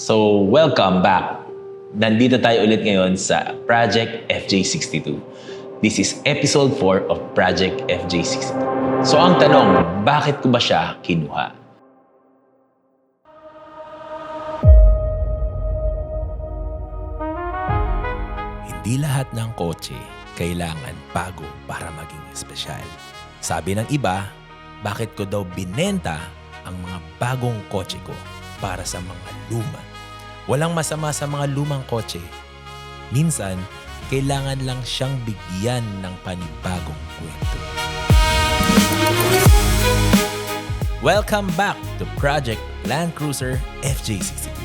So, welcome back. Nandito tayo ulit ngayon sa Project FJ62. This is episode 4 of Project FJ62. So, ang tanong, bakit ko ba siya kinuha? Hindi lahat ng kotse kailangan bago para maging espesyal. Sabi ng iba, bakit ko daw binenta ang mga bagong kotse ko para sa mga luma? Walang masama sa mga lumang kotse. Minsan, kailangan lang siyang bigyan ng panibagong kwento. Welcome back to Project Land Cruiser FJ62.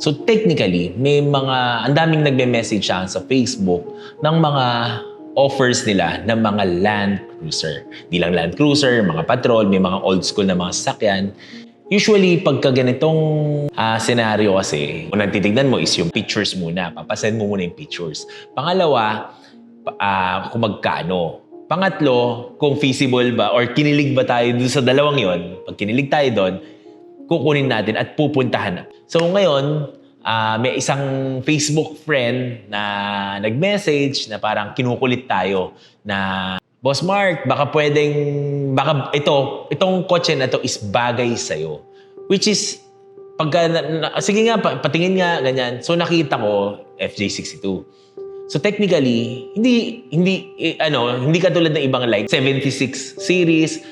So technically, ang daming nagme-message sa Facebook ng mga offers nila ng mga Land Cruiser. Di lang Land Cruiser, mga patrol, may mga old school na mga sasakyan. Usually, pagka ganitong senaryo kasi, unang titignan mo is yung pictures muna. Papasend mo muna yung pictures. Pangalawa, kung magkano. Pangatlo, kung feasible ba or kinilig ba tayo dun sa dalawang yon. Pag kinilig tayo doon, kukunin natin at pupuntahan. So ngayon, may isang Facebook friend na nag-message na parang kinukulit tayo na, Boss Mark, baka itong kotse na to is bagay sa'yo. Which is, sige nga, patingin nga, ganyan. So nakita ko, FJ62. So technically, hindi katulad ng ibang like 76 series,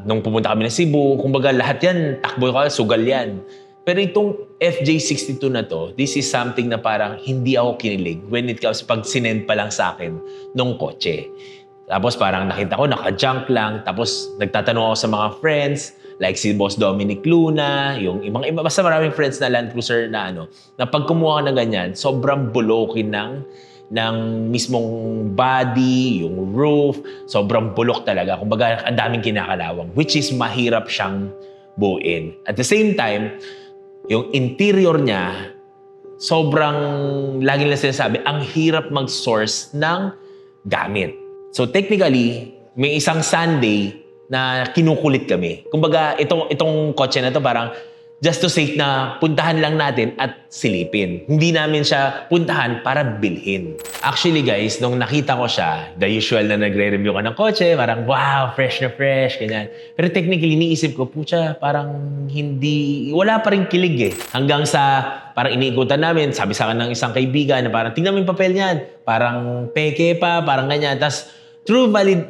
nung pumunta kami ng Cebu, kumbaga lahat yan, takbo ka, sugal yan. Pero itong FJ62 na to, this is something na parang hindi ako kinilig when it comes pag sinend pa lang sa akin nung kotse. Tapos parang nakita ko, naka-junk lang. Tapos nagtatanong ako sa mga friends, like si Boss Dominic Luna, yung iba, basta maraming friends na Land Cruiser na na pag kumuha ka ng ganyan, sobrang bulokin ng mismong body, yung roof, sobrang bulok talaga. Kumbaga, ang daming kinakalawang, which is mahirap siyang buuin. At the same time, yung interior niya, sobrang, laging lang sinasabi, ang hirap mag-source ng gamit. So technically, may isang Sunday na kinukulit kami. Kumbaga, itong kotse na to parang just to say na puntahan lang natin at silipin. Hindi namin siya puntahan para bilhin. Actually guys, nung nakita ko siya, the usual na nagre-review ka ng kotse, parang wow, fresh na fresh, ganyan. Pero technically, iniisip ko, pucha, parang wala pa rin kilig eh. Hanggang sa, parang iniikutan namin, sabi sa akin ng isang kaibigan na parang, tingnan mo yung papel niyan. Parang peke pa, parang ganyan. Tapos,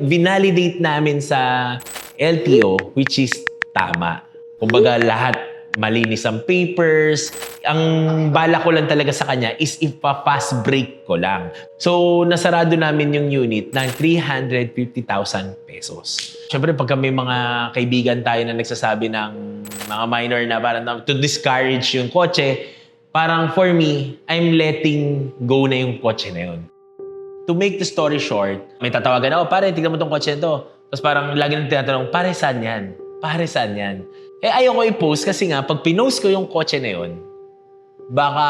vinalidate namin sa LTO, which is tama. Kumbaga, lahat malinis ang papers. Ang bala ko lang talaga sa kanya is ipa-fast break ko lang. So, nasarado namin yung unit ng 350,000 pesos. Siyempre, pagka may mga kaibigan tayo na nagsasabi ng mga minor na parang to discourage yung kotse, parang for me, I'm letting go na yung kotse na yun. To make the story short, may tatawagan ako, pare, tignan mo tong kotse nito. Tapos parang lagi nang tinatanong, pare, saan yan? Pare, saan yan? Ayaw ko i-post kasi nga, pag pinost ko yung kotse na yun, baka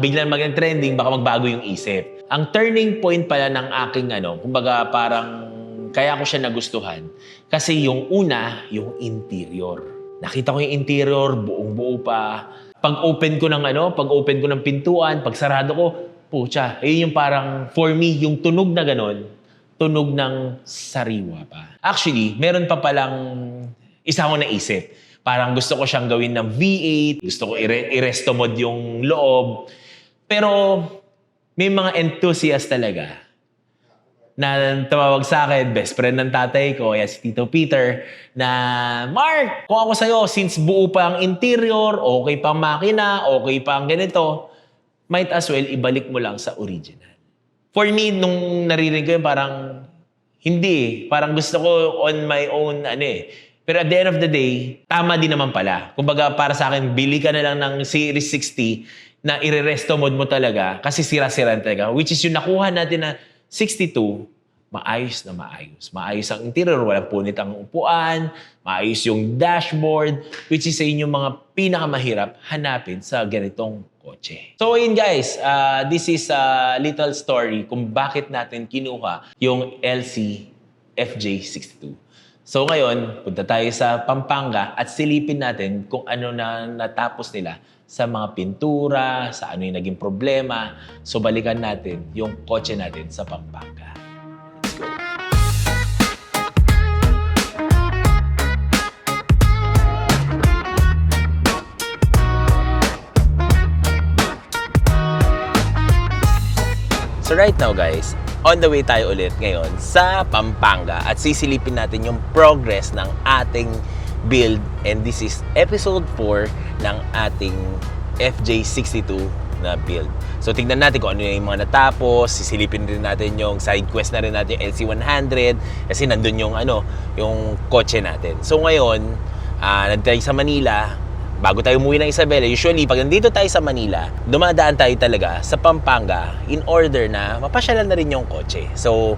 biglang maging trending, baka magbago yung isip. Ang turning point pala ng aking kumbaga parang kaya ko siya nagustuhan. Kasi yung una, yung interior. Nakita ko yung interior, buong-buo pa. Pag-open ko ng pintuan, pag sarado ko, pucha, yun yung parang, for me, yung tunog na ganon, tunog ng sariwa pa. Actually, meron pa palang isa akong naisip. Parang gusto ko siyang gawin ng V8, gusto ko i-resto mod yung loob. Pero may mga enthusiast talaga na tumawag sa akin, best friend ng tatay ko, si Tito Peter, na, Mark, kung ako sa'yo, since buo pa ang interior, okay pa ang makina, okay pa ang ganito, might as well ibalik mo lang sa original. For me, nung naririnig ko yun, parang hindi. Parang gusto ko on my own, Pero at the end of the day, tama din naman pala. Kumbaga, para sa akin, bili ka na lang ng Series 60 na i-resto mod mo talaga kasi sira-sira talaga. Which is yung nakuha natin na 62, maayos na maayos. Maayos ang interior, walang punit ang upuan, maayos yung dashboard, which is sa inyong mga pinakamahirap hanapin sa ganitong kotse. So ayun guys, this is a little story kung bakit natin kinuha yung LC FJ62. So ngayon, punta tayo sa Pampanga at silipin natin kung ano na natapos nila sa mga pintura, sa ano yung naging problema. So balikan natin yung kotse natin sa Pampanga. Let's go! So right now guys, on the way tayo ulit ngayon sa Pampanga at sisilipin natin yung progress ng ating build, and this is episode 4 ng ating FJ62 na build. So tingnan natin kung ano yung mga natapos, sisilipin din natin yung side quest na rin natin yung LC100 kasi nandun yung yung kotse natin. So ngayon, nandito tayo sa Manila. Bago tayo umuwi ng Isabela, usually pag nandito tayo sa Manila, dumadaan tayo talaga sa Pampanga in order na mapasyalan na rin yung kotse. So,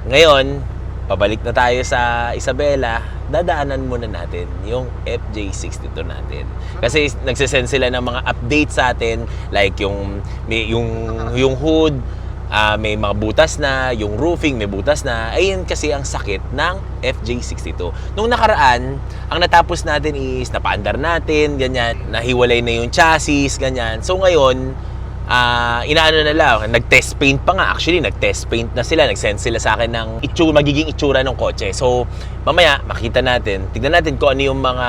ngayon, pabalik na tayo sa Isabela, dadaanan muna natin yung FJ62 natin. Kasi nagsisend sila ng mga updates sa atin, like yung hood, may mga butas na, yung roofing may butas na. Ayun kasi ang sakit ng FJ62. Nung nakaraan, ang natapos natin is napaandar natin, ganyan, nahiwalay na yung chassis, ganyan. So ngayon, inaano na lang, nag-test paint pa nga. Actually, nag-test paint na sila, nag-send sila sa akin ng magiging itsura ng kotse. So mamaya, makita natin, tignan natin kung ano yung mga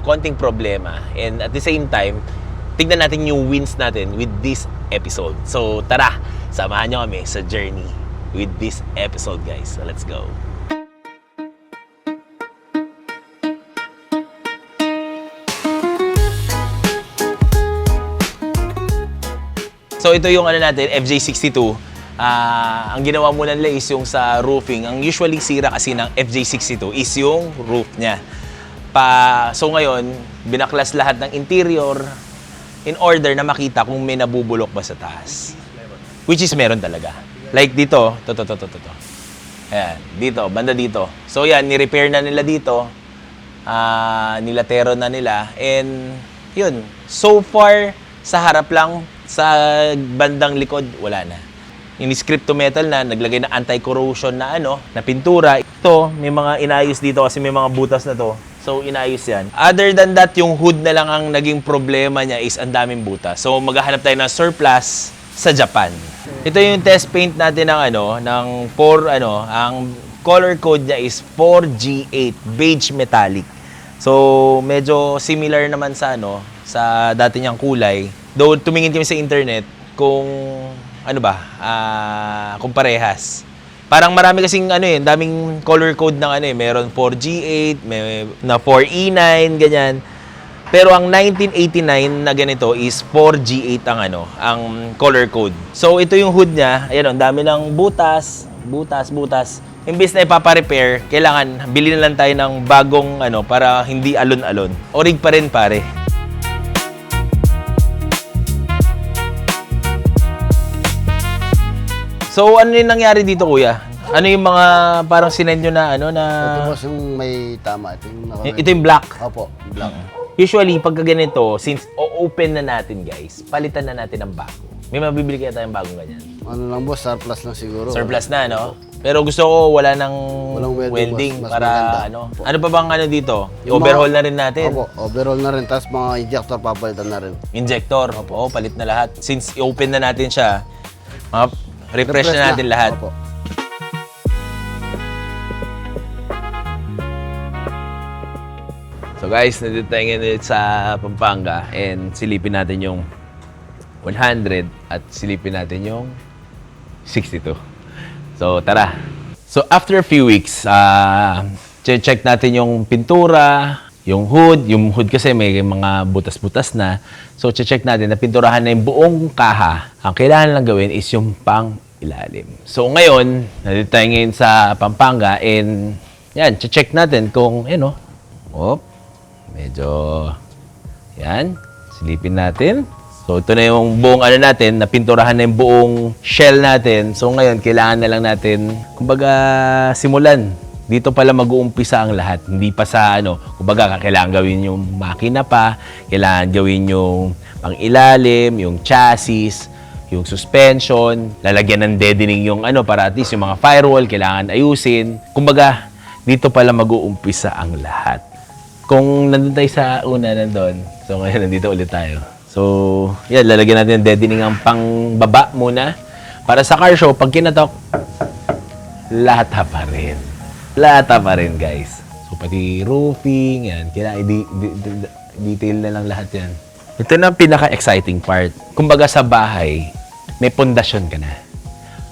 konting problema. And at the same time, tignan natin yung wins natin with this episode. So tara, samahan nyo kami sa journey with this episode guys. So let's go. So ito yung natin, FJ62. Ang ginawa muna nila is yung sa roofing. Ang usually sira kasi ng FJ62 is yung roof niya. So ngayon, binaklas lahat ng interior in order na makita kung may nabubulok ba sa taas. Which is meron talaga. Like dito, to. Ayan, dito, banda dito. So yan, ni-repair na nila dito. Nilatero na nila. And yun, so far, sa harap lang, sa bandang likod, wala na. Yung script to metal na, naglagay na anti-corrosion na na pintura. Ito, may mga inayos dito kasi may mga butas na to. So, inayos yan. Other than that, yung hood na lang ang naging problema niya is ang daming butas. So, maghahanap tayo ng surplus sa Japan. Ito yung test paint natin ng ang color code niya is 4G8 beige metallic. So, medyo similar naman sa sa dati niyang kulay. Though tumingin kami sa internet kung kung parehas. Parang marami kasing daming color code ng meron 4G8, may na 4E9, ganyan. Pero ang 1989 na ganito is 4G8 ang color code. So ito yung hood niya, ayan, ang dami ng butas. Imbis na ipapa-repair, kailangan bilhin na lang tayo ng bagong para hindi alon-alon. Orig pa rin pare. So, ano yung nangyari dito, kuya? Ano yung mga parang sinend nyo na na... Ito boss yung may tama. Ito yung black? Opo, black. Usually, pagka ganito, since o-open na natin, guys, palitan na natin ng bago. May mabibili kaya tayong bagong ganyan? Ano lang boss, surplus lang siguro. Surplus na, Pero gusto ko wala nang Walang welding boss. Mas para maganda. Ano pa bang dito? Yung Overhaul na rin natin. Opo, overall na rin. Tapos mga injector papalitan na rin. Injector. Oo, palit na lahat. Since i-open na natin siya, refresh na natin lahat. Opo. So guys, nandito tayo ngayon sa Pampanga and silipin natin yung 100 at silipin natin yung 62. So tara. So after a few weeks, check natin yung pintura, yung hood. Yung hood kasi may mga butas-butas na. So check natin na pinturahan na yung buong kaha. Ang kailangan lang gawin is yung pang ilalim. So ngayon, nandito tayo ngayon sa Pampanga and yan, check natin kung medyo yan, silipin natin. So So, ito na yung buong ano natin, napinturahan na yung buong shell natin. So, ngayon, kailangan na lang natin, kumbaga, simulan. Dito pala mag-uumpisa ang lahat. Hindi pa sa kumbaga, kailangan gawin yung makina pa, kailangan gawin yung pang-ilalim, yung chassis, yung suspension, lalagyan ng deadening yung para at least yung mga firewall, kailangan ayusin. Kumbaga, dito pala mag-uumpisa ang lahat. Kung nandun tayo sa una nandun, so ngayon nandito ulit tayo. So, yan, lalagyan natin ng deadening ang pang-baba muna. Para sa car show, pag kinatok, lata pa rin. Lata pa rin, guys. So, pati roofing, yan. Kailangan detail na lang lahat yan. Ito na ang pinaka-exciting part. Kumbaga sa bahay, may pundasyon ka na.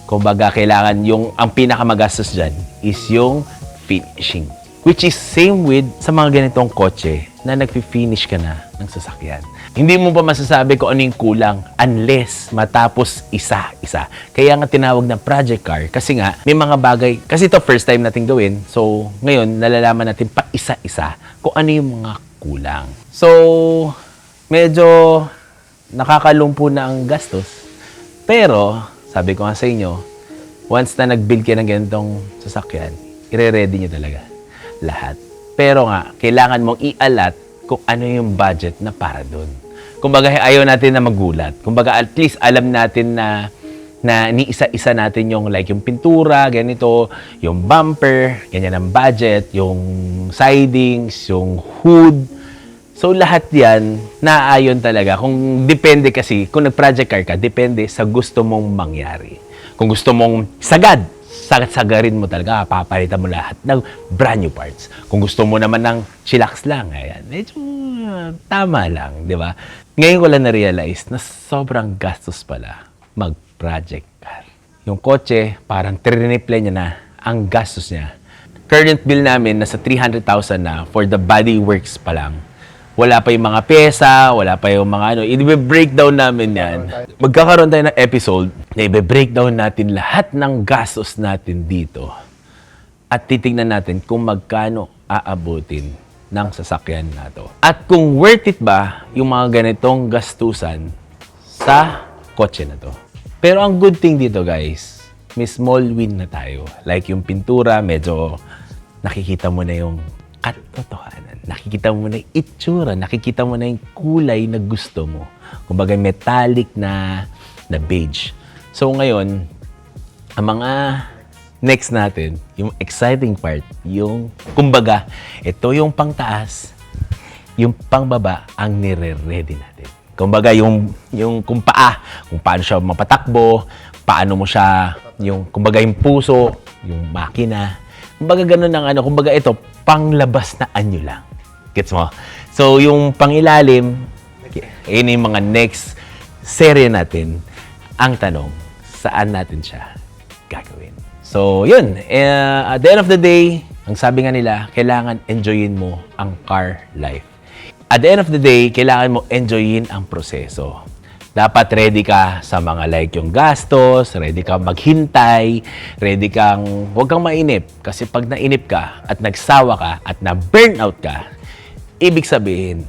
Kumbaga, kailangan ang pinakamagastos dyan is yung finishing. Which is same with sa mga ganitong kotse na nagpi-finish ka na ng sasakyan. Hindi mo pa masasabi kung ano yung kulang unless matapos isa-isa. Kaya nga tinawag na project car kasi nga may mga bagay, kasi ito first time natin gawin. So ngayon nalalaman natin pa isa-isa kung ano yung mga kulang. So medyo nakakalumpo na ang gastos. Pero sabi ko nga sa inyo, once na nag-build ka ng ganitong sasakyan, ire-ready nyo talaga lahat. Pero nga, kailangan mong i-alat kung ano yung budget na para doon. Kumbaga, ayaw natin na magulat. Kumbaga, at least alam natin na ni-isa-isa natin yung yung pintura, ganito, yung bumper, ganyan ang budget, yung sidings, yung hood. So, lahat yan, naaayon talaga. Kung depende kasi, kung nag-project car ka, depende sa gusto mong mangyari. Kung gusto mong sagarin mo talaga, papalitan mo lahat ng brand new parts. Kung gusto mo naman ng chillax lang, ayan, medyo tama lang, di ba? Ngayon ko lang na-realize na sobrang gastos pala mag-project car. Yung kotse, parang triniple niya na ang gastos niya. Current bill namin, nasa 300,000 na for the body works pa lang. Wala pa yung mga pyesa, wala pa yung mga i-breakdown namin yan. Magkakaroon tayo ng episode na i-breakdown natin lahat ng gastos natin dito. At titignan natin kung magkano aabutin ng sasakyan na to. At kung worth it ba yung mga ganitong gastusan sa kotse na to. Pero ang good thing dito guys, may small win na tayo. Like yung pintura, medyo nakikita mo na yung katotohanan. Nakikita mo na yung itsura, nakikita mo na yung kulay na gusto mo. Kumbaga metallic na beige. So ngayon, ang mga next natin, yung exciting part, yung kumbaga, ito yung pangtaas, yung pangbaba ang nire-ready natin. Kumbaga yung kung paano siya mapatakbo, paano mo siya, kumbaga yung puso, yung makina. Kumbaga ganun ang kumbaga ito, panglabas na anyo lang. Gets mo? So, yung pangilalim, yun yung mga next serye natin. Ang tanong, saan natin siya gagawin? So, yun. At the end of the day, ang sabi nga nila, kailangan enjoyin mo ang car life. At the end of the day, kailangan mo enjoyin ang proseso. Dapat ready ka sa mga yung gastos, ready ka maghintay, ready kang, huwag kang mainip. Kasi pag nainip ka at nagsawa ka at na-burnout ka, ibig sabihin,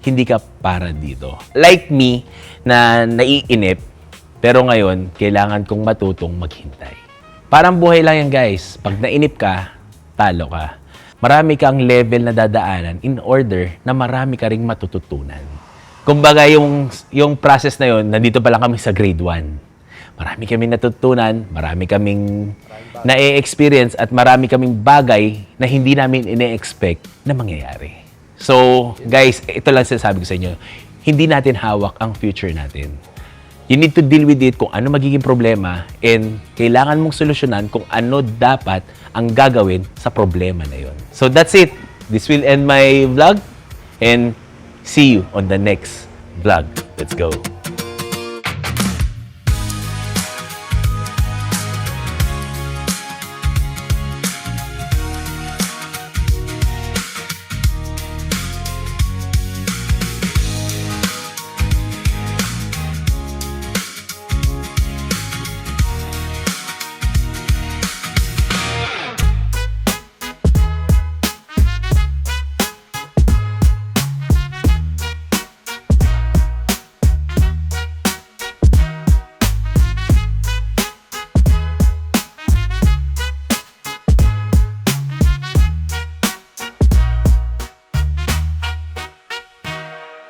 hindi ka para dito. Like me, na naiinip, pero ngayon, kailangan kong matutong maghintay. Parang buhay lang yan guys. Pag nainip ka, talo ka. Marami kang level na dadaanan in order na marami ka ring matututunan. Kumbaga, yung process na yun, nandito pa lang kami sa grade 1. Marami kaming natutunan, marami kaming na-experience at marami kaming bagay na hindi namin ine-expect na mangyayari. So, guys, ito lang sinasabi ko sa inyo. Hindi natin hawak ang future natin. You need to deal with it kung ano magiging problema and kailangan mong solusyonan kung ano dapat ang gagawin sa problema na yun. So, that's it. This will end my vlog and see you on the next vlog. Let's go.